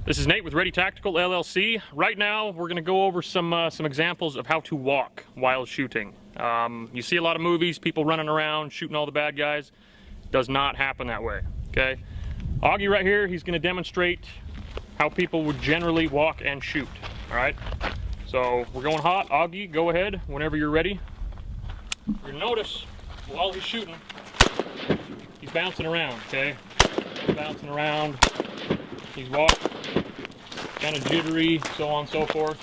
This is Nate with Ready Tactical LLC. Right now, we're going to go over some examples of how to walk while shooting. You see a lot of movies, people running around, shooting all the bad guys. Does not happen that way, okay? Augie right here, he's going to demonstrate how people would generally walk and shoot, all right? So we're going hot. Augie, go ahead whenever you're ready. You're gonna notice while he's shooting, he's bouncing around, okay? Bouncing around, he's walking, kind of jittery, so on and so forth.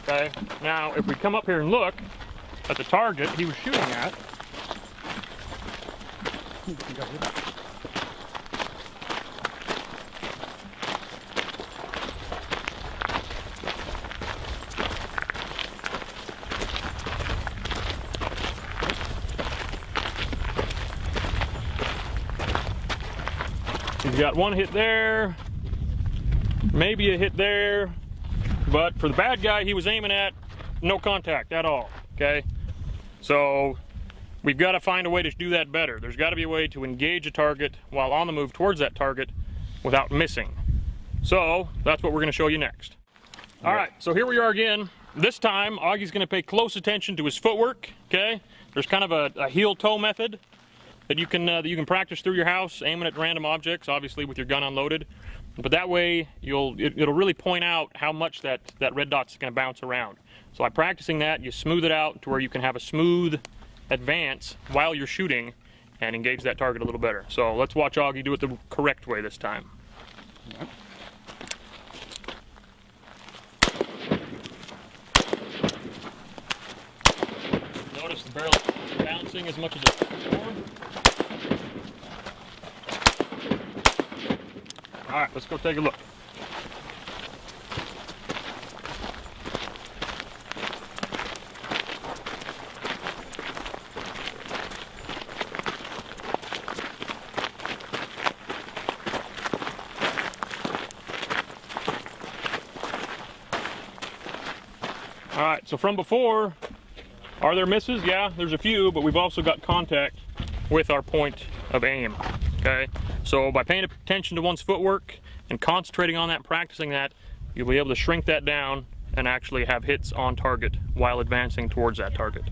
Okay, now if we come up here and look at the target he was shooting at, he's got one hit there, maybe a hit there, but for the bad guy he was aiming at, no contact at all, okay? So we've got to find a way to do that better. There's got to be a way to engage a target while on the move towards that target without missing. So that's what we're going to show you next. All right, so here we are again. This time Augie's going to pay close attention to his footwork, okay? There's kind of a heel-toe method that you can practice through your house, aiming at random objects, obviously with your gun unloaded. But that way, it'll really point out how much that red dot's going to bounce around. So by practicing that, you smooth it out to where you can have a smooth advance while you're shooting and engage that target a little better. So let's watch Augie do it the correct way this time. Yep. Notice the barrel bouncing as much as it's before. All right, let's go take a look. All right, so from before, are there misses? Yeah, there's a few, but we've also got contact with our point of aim, okay? So by paying attention to one's footwork and concentrating on that, practicing that, you'll be able to shrink that down and actually have hits on target while advancing towards that target.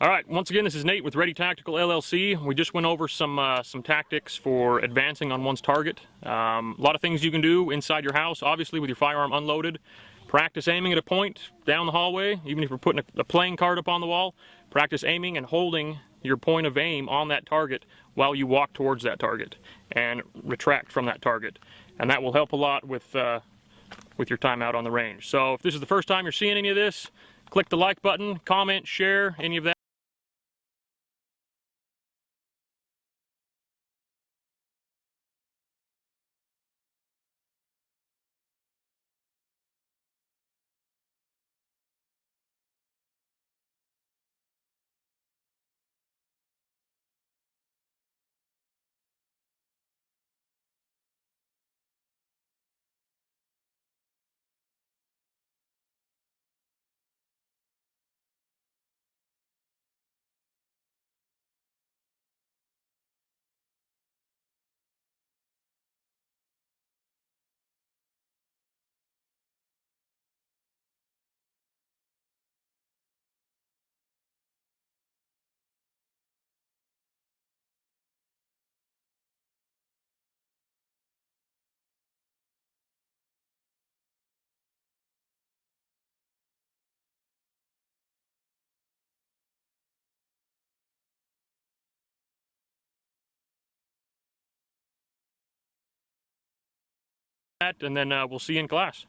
All right, once again, this is Nate with Ready Tactical LLC. We just went over some tactics for advancing on one's target. A lot of things you can do inside your house, obviously with your firearm unloaded. Practice aiming at a point down the hallway, even if you're putting a playing card up on the wall. Practice aiming and holding your point of aim on that target while you walk towards that target and retract from that target. And that will help a lot with your time out on the range. So if this is the first time you're seeing any of this, click the like button, comment, share any of that. And then we'll see you in class.